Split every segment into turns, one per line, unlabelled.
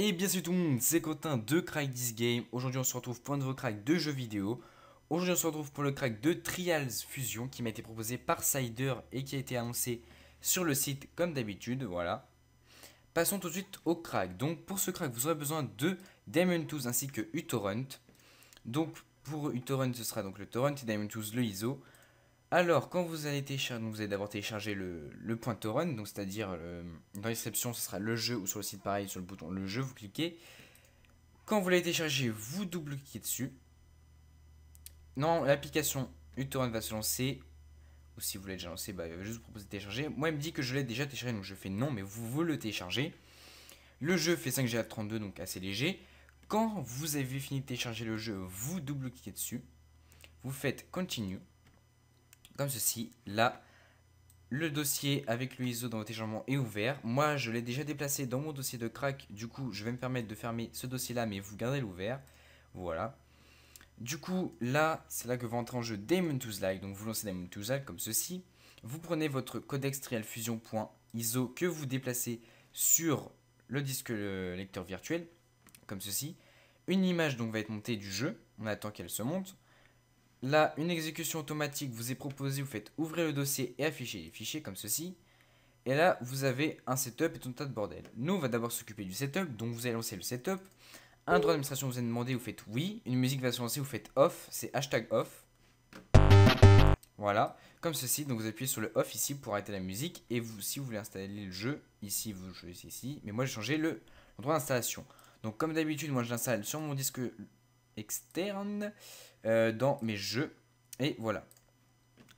Et bien salut tout le monde, c'est Quentin de Crack This Game. Aujourd'hui on se retrouve pour un nouveau crack de jeux vidéo. Aujourd'hui on se retrouve pour le crack de Trials Fusion qui m'a été proposé par Cider et qui a été annoncé sur le site comme d'habitude, voilà. Passons tout de suite au crack. Donc pour ce crack vous aurez besoin de Diamond Tools ainsi que uTorrent. Donc pour uTorrent ce sera donc le torrent et Diamond Tools le ISO. Alors, quand vous allez télécharger, vous allez d'abord télécharger le point torrent, donc c'est-à-dire dans la description, ce sera le jeu ou sur le site pareil, sur le bouton le jeu, vous cliquez. Quand vous l'avez téléchargé, vous double-cliquez dessus. Non, l'application uTorrent va se lancer, ou si vous l'avez déjà lancé, il va juste vous proposer de télécharger. Moi, il me dit que je l'ai déjà téléchargé, donc je fais non, mais vous le téléchargez. Le jeu fait 5 Go 32, donc assez léger. Quand vous avez fini de télécharger le jeu, vous double-cliquez dessus. Vous faites continue, comme ceci. Là, le dossier avec le ISO dans votre téléchargement est ouvert. Moi, je l'ai déjà déplacé dans mon dossier de crack. Du coup, je vais me permettre de fermer ce dossier-là, mais vous gardez l'ouvert. Voilà. Du coup, là, c'est là que va entrer en jeu Daemon Tools Lite. Donc, vous lancez Daemon Tools Lite comme ceci. Vous prenez votre codex Trial Fusion.iso que vous déplacez sur le disque lecteur virtuel, comme ceci. Une image donc va être montée du jeu. On attend qu'elle se monte. Là, une exécution automatique vous est proposée, vous faites ouvrir le dossier et afficher les fichiers comme ceci. Et là, vous avez un setup et tout un tas de bordel. Nous, on va d'abord s'occuper du setup, donc vous allez lancer le setup. Un droit d'administration vous est demandé, vous faites oui. Une musique va se lancer, vous faites off, c'est hashtag off. Voilà, comme ceci, donc vous appuyez sur le off ici pour arrêter la musique. Et vous, si vous voulez installer le jeu, ici, vous choisissez ici. Mais moi, j'ai changé l'endroit d'installation. Donc comme d'habitude, moi je l'installe sur mon disque externe. Dans mes jeux. Et voilà.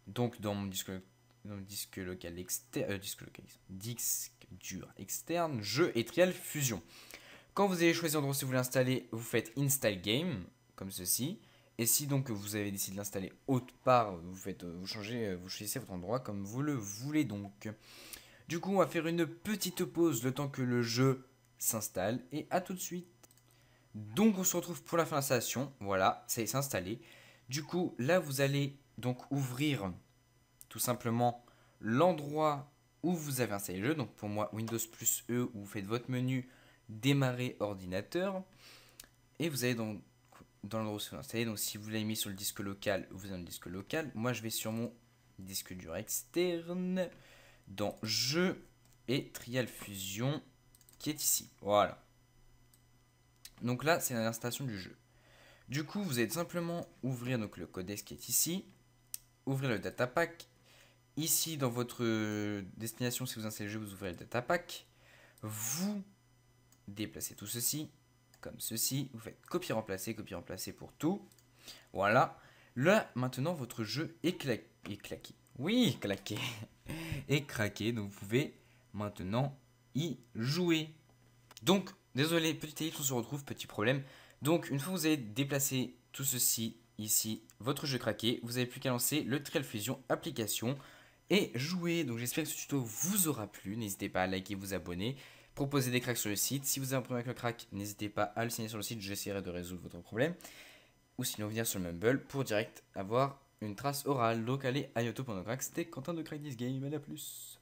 Donc dans mon disque local externe, disque dur externe, jeu et Trial Fusion. Quand vous avez choisi l'endroit où vous voulez l'installer, vous faites Install Game, comme ceci. Et si donc vous avez décidé de l'installer autre part, vous choisissez votre endroit comme vous le voulez donc. Du coup, on va faire une petite pause le temps que le jeu s'installe et à tout de suite. Donc on se retrouve pour la fin de l'installation. Voilà, ça s'est installé. Du coup, là vous allez donc ouvrir tout simplement l'endroit où vous avez installé le jeu. Donc pour moi, Windows plus E, où vous faites votre menu démarrer ordinateur. Et vous allez dans l'endroit où vous installé. Donc si vous l'avez mis sur le disque local, vous avez le disque local. Moi je vais sur mon disque dur externe, dans jeu et Trial Fusion qui est ici. Voilà. Donc là, c'est l'installation du jeu. Du coup, vous allez simplement ouvrir donc, le codex qui est ici, ouvrir le datapack. Ici, dans votre destination, si vous installez le jeu, vous ouvrez le datapack. Vous déplacez tout ceci, comme ceci. Vous faites copier-remplacer pour tout. Voilà. Là, maintenant, votre jeu est claqué. Oui, claqué. Est craqué. Donc, vous pouvez maintenant y jouer. Donc, désolé, petite ellipse, on se retrouve, petit problème. Donc, une fois que vous avez déplacé tout ceci ici, votre jeu craqué, vous n'avez plus qu'à lancer le Trial Fusion application et jouer. Donc, j'espère que ce tuto vous aura plu. N'hésitez pas à liker, vous abonner, proposer des cracks sur le site. Si vous avez un problème avec le crack, n'hésitez pas à le signer sur le site, j'essaierai de résoudre votre problème. Ou sinon, venir sur le Mumble pour direct avoir une trace orale. Donc, allez, à bientôt pour nos cracks. C'était Quentin de Crack This Game, à la plus.